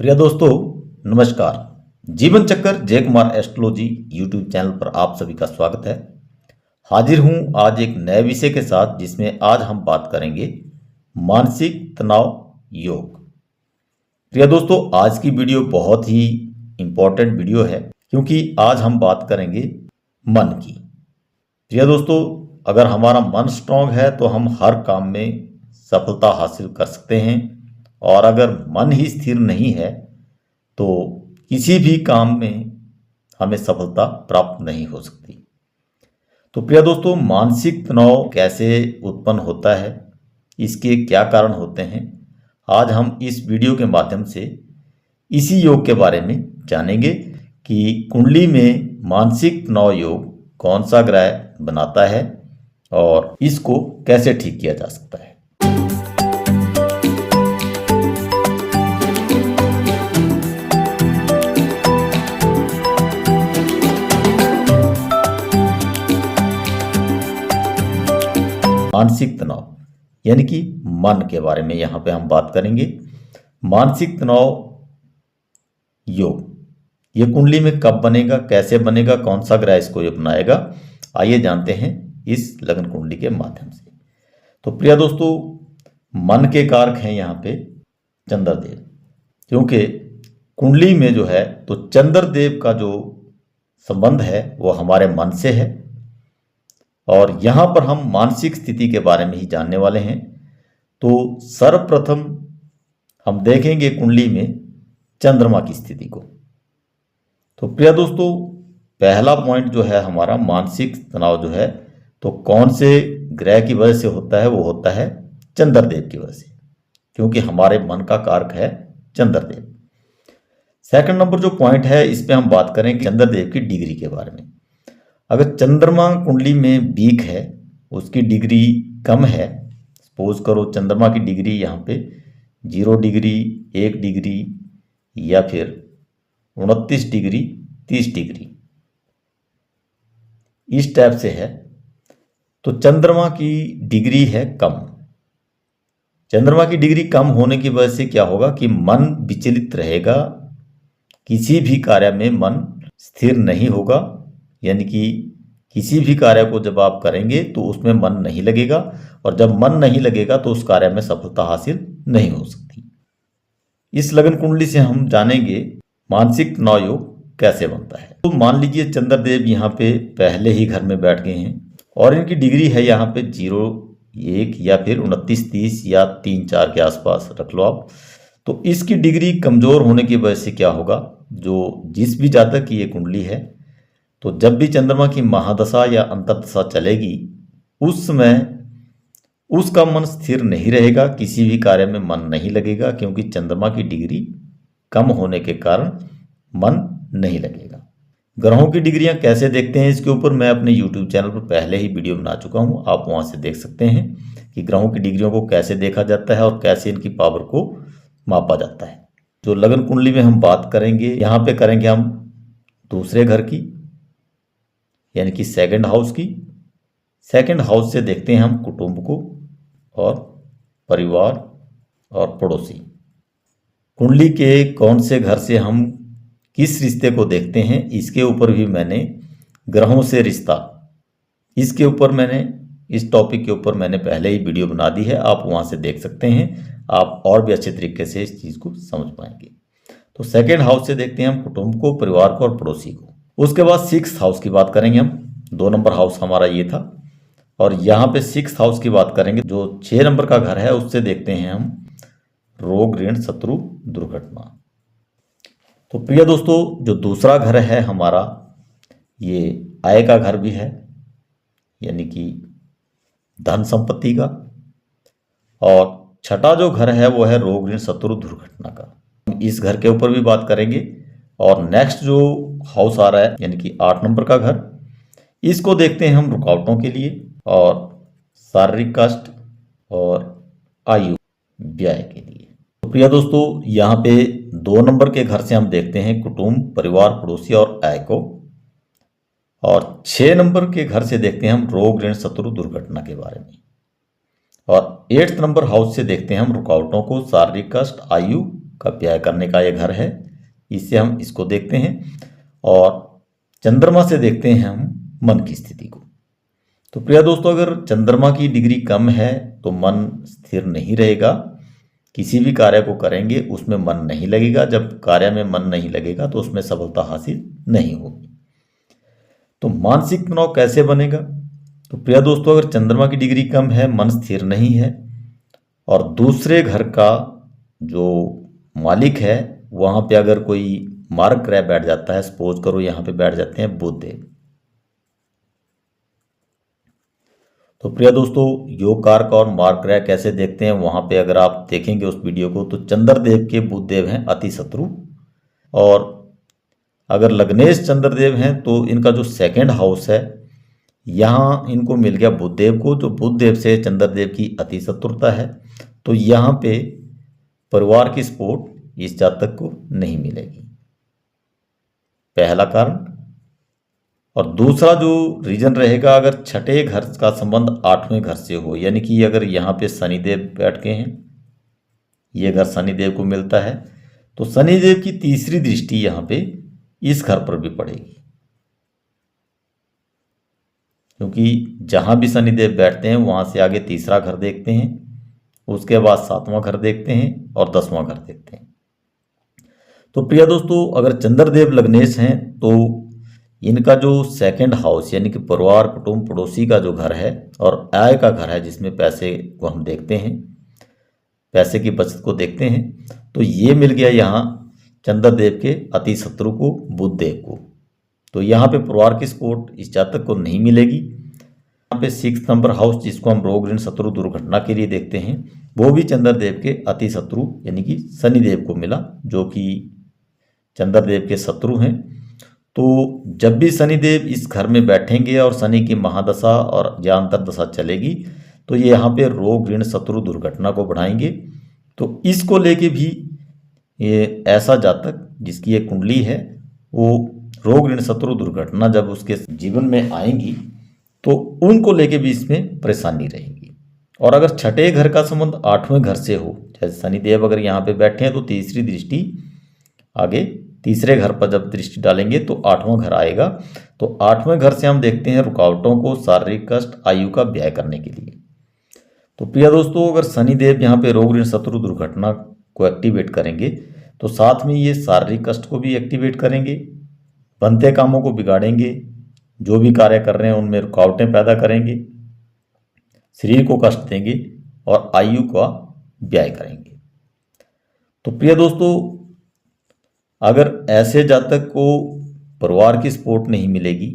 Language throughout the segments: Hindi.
प्रिय दोस्तों, नमस्कार। जीवन चक्कर जय कुमार एस्ट्रोलॉजी यूट्यूब चैनल पर आप सभी का स्वागत है। हाजिर हूं आज एक नए विषय के साथ, जिसमें आज हम बात करेंगे मानसिक तनाव योग। प्रिय दोस्तों, आज की वीडियो बहुत ही इम्पोर्टेंट वीडियो है, क्योंकि आज हम बात करेंगे मन की। प्रिय दोस्तों, अगर हमारा मन स्ट्रांग है तो हम हर काम में सफलता हासिल कर सकते हैं, और अगर मन ही स्थिर नहीं है तो किसी भी काम में हमें सफलता प्राप्त नहीं हो सकती। तो प्रिय दोस्तों, मानसिक तनाव कैसे उत्पन्न होता है, इसके क्या कारण होते हैं, आज हम इस वीडियो के माध्यम से इसी योग के बारे में जानेंगे कि कुंडली में मानसिक तनाव योग कौन सा ग्रह बनाता है और इसको कैसे ठीक किया जा सकता है। मानसिक तनाव यानी कि मन के बारे में यहाँ पे हम बात करेंगे। मानसिक तनाव योग ये कुंडली में कब बनेगा, कैसे बनेगा, कौन सा ग्रह इसको ये बनाएगा, आइए जानते हैं इस लग्न कुंडली के माध्यम से। तो प्रिय दोस्तों, मन के कारक हैं यहाँ पे चंद्रदेव, क्योंकि कुंडली में जो है तो चंद्रदेव का जो संबंध है वो हमारे मन से है, और यहाँ पर हम मानसिक स्थिति के बारे में ही जानने वाले हैं। तो सर्वप्रथम हम देखेंगे कुंडली में चंद्रमा की स्थिति को। तो प्रिय दोस्तों, पहला पॉइंट जो है हमारा मानसिक तनाव जो है तो कौन से ग्रह की वजह से होता है, वो होता है चंद्रदेव की वजह से, क्योंकि हमारे मन का कारक है चंद्रदेव। सेकंड नंबर जो पॉइंट है, इस पे हम बात करेंगे चंद्रदेव की डिग्री के बारे में। अगर चंद्रमा कुंडली में वीक है, उसकी डिग्री कम है, सपोज करो चंद्रमा की डिग्री यहाँ पे 0 डिग्री, 1 डिग्री या फिर 29 डिग्री, 30 डिग्री, इस टाइप से है, तो चंद्रमा की डिग्री है कम। चंद्रमा की डिग्री कम होने की वजह से क्या होगा कि मन विचलित रहेगा, किसी भी कार्य में मन स्थिर नहीं होगा, यानी कि किसी भी कार्य को जब आप करेंगे तो उसमें मन नहीं लगेगा, और जब मन नहीं लगेगा तो उस कार्य में सफलता हासिल नहीं हो सकती। इस लग्न कुंडली से हम जानेंगे मानसिक तनाव योग कैसे बनता है। तो मान लीजिए चंद्रदेव यहाँ पे पहले ही घर में बैठ गए हैं, और इनकी डिग्री है यहाँ पे 0, 1 या फिर 29, 30 या 3, 4 के आसपास रख लो आप। तो इसकी डिग्री कमज़ोर होने की वजह से क्या होगा, जो जिस भी जातक की ये कुंडली है, तो जब भी चंद्रमा की महादशा या अंतर्दशा चलेगी, उस समय उसका मन स्थिर नहीं रहेगा, किसी भी कार्य में मन नहीं लगेगा, क्योंकि चंद्रमा की डिग्री कम होने के कारण मन नहीं लगेगा। ग्रहों की डिग्रियां कैसे देखते हैं, इसके ऊपर मैं अपने YouTube चैनल पर पहले ही वीडियो बना चुका हूं, आप वहां से देख सकते हैं कि ग्रहों की डिग्रियों को कैसे देखा जाता है और कैसे इनकी पावर को मापा जाता है। जो लग्न कुंडली में हम बात करेंगे, यहाँ पे करेंगे हम दूसरे घर की, यानी कि सेकंड हाउस की। सेकंड हाउस से देखते हैं हम कुटुंब को और परिवार और पड़ोसी। कुंडली के कौन से घर से हम किस रिश्ते को देखते हैं, इसके ऊपर भी मैंने ग्रहों से रिश्ता, इसके ऊपर मैंने इस टॉपिक के ऊपर मैंने पहले ही वीडियो बना दी है, आप वहां से देख सकते हैं, आप और भी अच्छे तरीके से इस चीज़ को समझ पाएंगे। तो सेकंड हाउस से देखते हैं हम कुटुंब को, परिवार को और पड़ोसी को। उसके बाद 6th हाउस की बात करेंगे हम, 2 नंबर हाउस हमारा ये था, और यहाँ पे 6th हाउस की बात करेंगे, जो 6 नंबर का घर है, उससे देखते हैं हम रोग, ऋण, शत्रु, दुर्घटना। तो प्रिय दोस्तों, जो दूसरा घर है हमारा, ये आय का घर भी है, यानी कि धन संपत्ति का, और छठा जो घर है वो है रोग, ऋण, शत्रु, दुर्घटना का। इस घर के ऊपर भी बात करेंगे। और नेक्स्ट जो हाउस आ रहा है, यानी कि 8 नंबर का घर, इसको देखते हैं हम रुकावटों के लिए और शारीरिक कष्ट और आयु व्यय के लिए। तो प्रिय दोस्तों, यहाँ पे 2 नंबर के घर से हम देखते हैं कुटुंब, परिवार, पड़ोसी और आय को, और 6 नंबर के घर से देखते हैं हम रोग, ऋण, शत्रु, दुर्घटना के बारे में, और 8th नंबर हाउस से देखते हैं हम रुकावटों को, शारीरिक कष्ट, आयु का व्यय करने का ये घर है। इससे हम इसको देखते हैं और चंद्रमा से देखते हैं हम मन की स्थिति को। तो प्रिय दोस्तों, अगर चंद्रमा की डिग्री कम है तो मन स्थिर नहीं रहेगा, किसी भी कार्य को करेंगे उसमें मन नहीं लगेगा। जब कार्य में मन नहीं लगेगा तो उसमें सफलता हासिल नहीं होगी। तो मानसिक तनाव कैसे बनेगा? तो प्रिय दोस्तों, अगर चंद्रमा की डिग्री कम है, मन स्थिर नहीं है और दूसरे घर का जो मालिक है वहाँ पे अगर कोई मार्ग ग्रह बैठ जाता है, सपोज करो यहाँ पे बैठ जाते हैं बुध देव। तो प्रिय दोस्तों, योग कारक और मार्ग ग्रह कैसे देखते हैं वहाँ पे अगर आप देखेंगे उस वीडियो को, तो चंद्रदेव के बुध देव हैं अति शत्रु। और अगर लग्नेश चंद्रदेव हैं तो इनका जो सेकंड हाउस है, यहाँ इनको मिल गया बुध देव को, जो बुध देव से चंद्रदेव की अति शत्रुता है। तो यहाँ पे परिवार की सपोर्ट इस जातक को नहीं मिलेगी, पहला कारण। और दूसरा जो रीजन रहेगा, अगर छठे घर का संबंध आठवें घर से हो, यानी कि अगर यहाँ पे शनिदेव बैठ के हैं, ये घर शनिदेव को मिलता है, तो शनिदेव की तीसरी दृष्टि यहाँ पे इस घर पर भी पड़ेगी, क्योंकि जहाँ भी शनिदेव बैठते हैं वहाँ से आगे तीसरा घर देखते हैं, उसके बाद सातवां घर देखते हैं और 10वां घर देखते हैं। तो प्रिय दोस्तों, अगर चंद्रदेव लग्नेश हैं तो इनका जो सेकंड हाउस यानी कि परिवार कुटुंब पड़ोसी का जो घर है और आय का घर है, जिसमें पैसे को हम देखते हैं, पैसे की बचत को देखते हैं, तो ये मिल गया यहाँ चंद्रदेव के अति शत्रु को, बुध देव को। तो यहाँ पे परिवार की सपोर्ट इस जातक को नहीं मिलेगी। यहाँ पे 6 नंबर हाउस, जिसको हम रोग ऋण शत्रु दुर्घटना के लिए देखते हैं, वो भी चंद्रदेव के अति शत्रु यानी कि शनिदेव को मिला, जो कि चंद्रदेव के शत्रु हैं। तो जब भी शनिदेव इस घर में बैठेंगे और शनि की महादशा और या अंतर्दशा चलेगी, तो ये यहाँ पे रोग ऋण शत्रु दुर्घटना को बढ़ाएंगे। तो इसको लेके भी ये ऐसा जातक जिसकी ये कुंडली है, वो रोग ऋण शत्रु दुर्घटना जब उसके जीवन में आएंगी तो उनको लेके भी इसमें परेशानी रहेगी। और अगर छठे घर का संबंध आठवें घर से हो, जैसे शनिदेव अगर यहाँ पे बैठे हैं तो तीसरी दृष्टि आगे तीसरे घर पर जब दृष्टि डालेंगे तो आठवां घर आएगा। तो आठवें घर से हम देखते हैं रुकावटों को, शारीरिक कष्ट, आयु का व्यय करने के लिए। तो प्रिय दोस्तों, अगर शनिदेव यहाँ पे रोग ऋण शत्रु दुर्घटना को एक्टिवेट करेंगे तो साथ में ये शारीरिक कष्ट को भी एक्टिवेट करेंगे, बनते कामों को बिगाड़ेंगे, जो भी कार्य कर रहे हैं उनमें रुकावटें पैदा करेंगे, शरीर को कष्ट देंगे और आयु का व्यय करेंगे। तो प्रिय दोस्तों, अगर ऐसे जातक को परिवार की सपोर्ट नहीं मिलेगी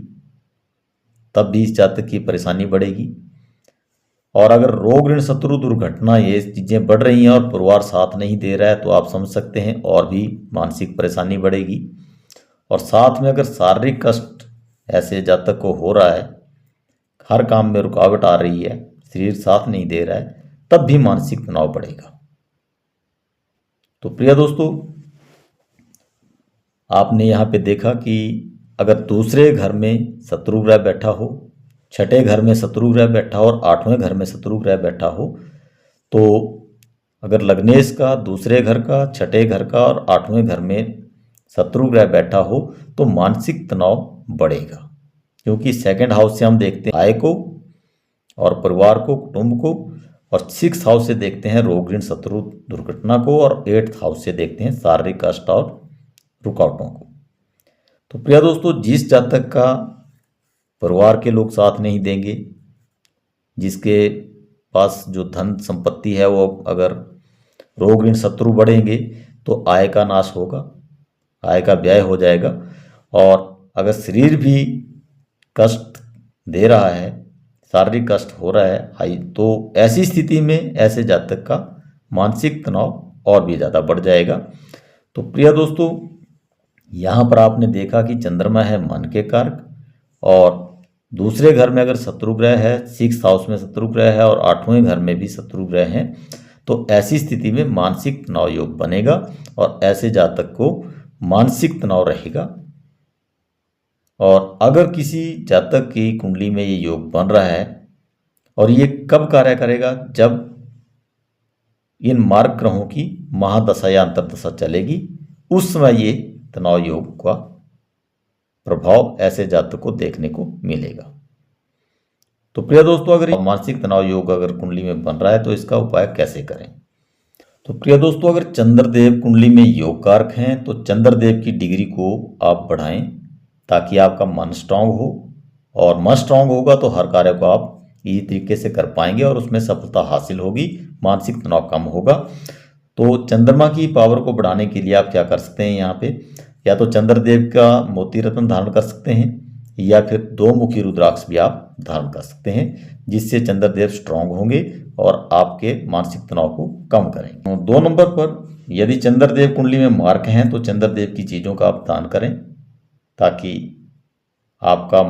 तब भी इस जातक की परेशानी बढ़ेगी। और अगर रोग ऋण शत्रु दुर्घटना ये चीज़ें बढ़ रही हैं और परिवार साथ नहीं दे रहा है, तो आप समझ सकते हैं और भी मानसिक परेशानी बढ़ेगी। और साथ में अगर शारीरिक कष्ट ऐसे जातक को हो रहा है, हर काम में रुकावट आ रही है, शरीर साथ नहीं दे रहा है, तब भी मानसिक तनाव बढ़ेगा। तो प्रिय दोस्तों, आपने यहाँ पे देखा कि अगर दूसरे घर में शत्रु ग्रह बैठा हो, छठे घर में शत्रु ग्रह बैठा हो और आठवें घर में शत्रु ग्रह बैठा हो, तो अगर लग्नेश का दूसरे घर का, छठे घर का और आठवें घर में शत्रु ग्रह बैठा हो तो मानसिक तनाव बढ़ेगा, क्योंकि सेकंड हाउस से हम देखते हैं आय को और परिवार को, कुटुंब को, और 6 हाउस से देखते हैं रोग ऋण शत्रु दुर्घटना को और 8th हाउस से देखते हैं शारीरिक कष्ट और रुकावटों को। तो प्रिय दोस्तों, जिस जातक का परिवार के लोग साथ नहीं देंगे, जिसके पास जो धन संपत्ति है वो अगर रोग ऋण शत्रु बढ़ेंगे तो आय का नाश होगा, आय का व्यय हो जाएगा। और अगर शरीर भी कष्ट दे रहा है, शारीरिक कष्ट हो रहा है, तो ऐसी स्थिति में ऐसे जातक का मानसिक तनाव और भी ज़्यादा बढ़ जाएगा। तो प्रिय दोस्तों, यहाँ पर आपने देखा कि चंद्रमा है मन के कारक और दूसरे घर में अगर शत्रु ग्रह है, 6th हाउस में शत्रु ग्रह है और 8वें घर में भी शत्रु ग्रह हैं, तो ऐसी स्थिति में मानसिक तनाव योग बनेगा और ऐसे जातक को मानसिक तनाव रहेगा। और अगर किसी जातक की कुंडली में ये योग बन रहा है, और ये कब कार्य करेगा, जब इन मार्ग ग्रहों की महादशा या अंतर्दशा चलेगी, उस समय ये तनाव योग का प्रभाव ऐसे जातक को देखने को मिलेगा। तो प्रिय दोस्तों, अगर मानसिक तनाव योग अगर कुंडली में बन रहा है तो इसका उपाय कैसे करें। तो प्रिय दोस्तों, अगर चंद्रदेव कुंडली में योग कारक हैं तो चंद्रदेव की डिग्री को आप बढ़ाएं ताकि आपका मन स्ट्रांग हो, और मन स्ट्रांग होगा तो हर कार्य को आप इसी तरीके से कर पाएंगे और उसमें सफलता हासिल होगी, मानसिक तनाव कम होगा। तो चंद्रमा की पावर को बढ़ाने के लिए आप क्या कर सकते हैं, यहाँ पे या तो चंद्रदेव का मोती रत्न धारण कर सकते हैं या फिर 2 मुखी रुद्राक्ष भी आप धारण कर सकते हैं, जिससे चंद्रदेव स्ट्रांग होंगे और आपके मानसिक तनाव को कम करेंगे। 2 नंबर पर यदि चंद्रदेव कुंडली में मार्क हैं तो चंद्रदेव की चीज़ों का आप दान करें ताकि आपका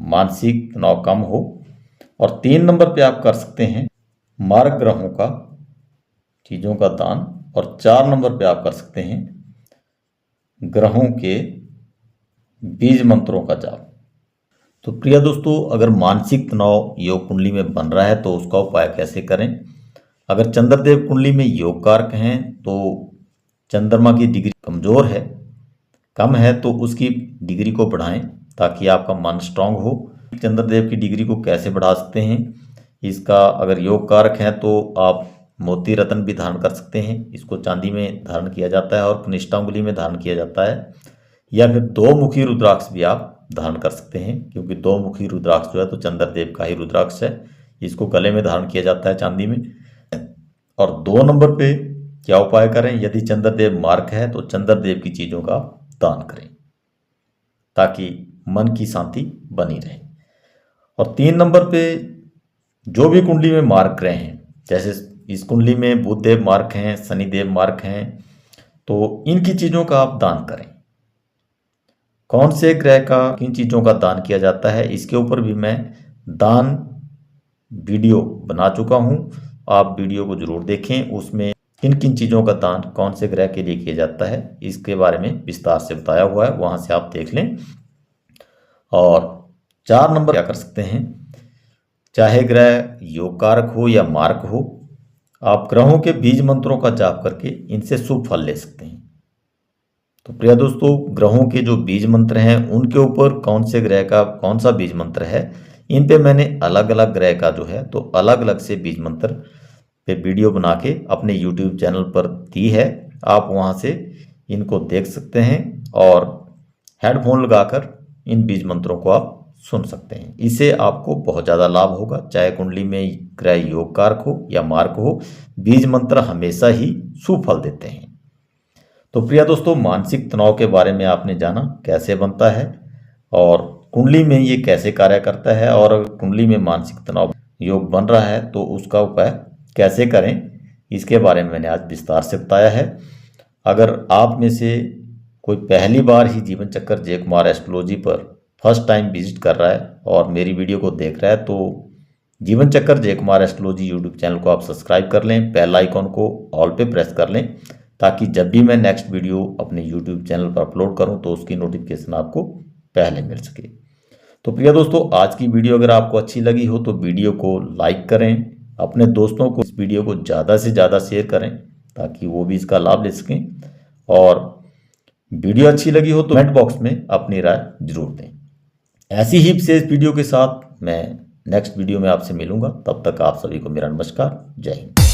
मानसिक तनाव कम हो। और 3 नंबर पे आप कर सकते हैं मार्ग ग्रहों का चीज़ों का दान, और 4 नंबर पे आप कर सकते हैं ग्रहों के बीज मंत्रों का जाप। तो प्रिय दोस्तों, अगर मानसिक तनाव योग कुंडली में बन रहा है तो उसका उपाय कैसे करें। अगर चंद्रदेव कुंडली में योग कारक हैं तो चंद्रमा की डिग्री कमज़ोर है, कम है, तो उसकी डिग्री को बढ़ाएं ताकि आपका मन स्ट्रांग हो। चंद्रदेव की डिग्री को कैसे बढ़ा सकते हैं, इसका अगर योग कारक है तो आप मोती रत्न भी धारण कर सकते हैं, इसको चांदी में धारण किया जाता है और कनिष्ठा उंगली में धारण किया जाता है, या फिर 2 मुखी रुद्राक्ष भी आप धारण कर सकते हैं, क्योंकि 2 मुखी रुद्राक्ष जो है तो चंद्रदेव का ही रुद्राक्ष है, इसको गले में धारण किया जाता है चांदी में। और 2 नंबर पे क्या उपाय करें, यदि चंद्रदेव मार्क है तो चंद्रदेव की चीज़ों का दान करें ताकि मन की शांति बनी रहे। और 3 नंबर पे जो भी कुंडली में मार्क रहे हैं, जैसे इस कुंडली में बुधदेव मार्क हैं, शनिदेव मार्क हैं, तो इनकी चीज़ों का आप दान करें। कौन से ग्रह का किन चीज़ों का दान किया जाता है, इसके ऊपर भी मैं दान वीडियो बना चुका हूं, आप वीडियो को जरूर देखें। उसमें किन किन चीज़ों का दान कौन से ग्रह के लिए किया जाता है इसके बारे में विस्तार से बताया हुआ है, वहां से आप देख लें। और 4 नंबर क्या कर सकते हैं, चाहे ग्रह योग कारक हो या मार्क हो, आप ग्रहों के बीज मंत्रों का जाप करके इनसे शुभ फल ले सकते हैं। तो प्रिय दोस्तों, ग्रहों के जो बीज मंत्र हैं उनके ऊपर कौन से ग्रह का कौन सा बीज मंत्र है, इन पे मैंने अलग अलग ग्रह का जो है तो अलग अलग से बीज मंत्र पे वीडियो बना के अपने YouTube चैनल पर दी है, आप वहां से इनको देख सकते हैं और हेडफोन लगाकर इन बीज मंत्रों को आप सुन सकते हैं। इससे आपको बहुत ज़्यादा लाभ होगा, चाहे कुंडली में ग्रह योग कारक हो या मार्क हो, बीज मंत्र हमेशा ही शुभ फल देते हैं। तो प्रिय दोस्तों, मानसिक तनाव के बारे में आपने जाना कैसे बनता है और कुंडली में ये कैसे कार्य करता है, और अगर कुंडली में मानसिक तनाव योग बन रहा है तो उसका उपाय कैसे करें, इसके बारे में मैंने आज विस्तार से बताया है। अगर आप में से कोई पहली बार ही जीवन चक्कर जय कुमार एस्ट्रोलॉजी पर फर्स्ट टाइम विजिट कर रहा है और मेरी वीडियो को देख रहा है, तो जीवन चक्कर जय कुमार एस्ट्रोलॉजी यूट्यूब चैनल को आप सब्सक्राइब कर लें, बेल आइकॉन को ऑल पे प्रेस कर लें ताकि जब भी मैं नेक्स्ट वीडियो अपने यूट्यूब चैनल पर अपलोड करूं तो उसकी नोटिफिकेशन आपको पहले मिल सके। तो प्रिय दोस्तों, आज की वीडियो अगर आपको अच्छी लगी हो तो वीडियो को लाइक करें, अपने दोस्तों को इस वीडियो को ज़्यादा से ज़्यादा शेयर करें ताकि वो भी इसका लाभ ले सकें, और वीडियो अच्छी लगी हो तो कमेंट बॉक्स में अपनी राय जरूर दें। ऐसी ही विशेष वीडियो के साथ मैं नेक्स्ट वीडियो में आपसे मिलूंगा, तब तक आप सभी को मेरा नमस्कार, जय हिंद।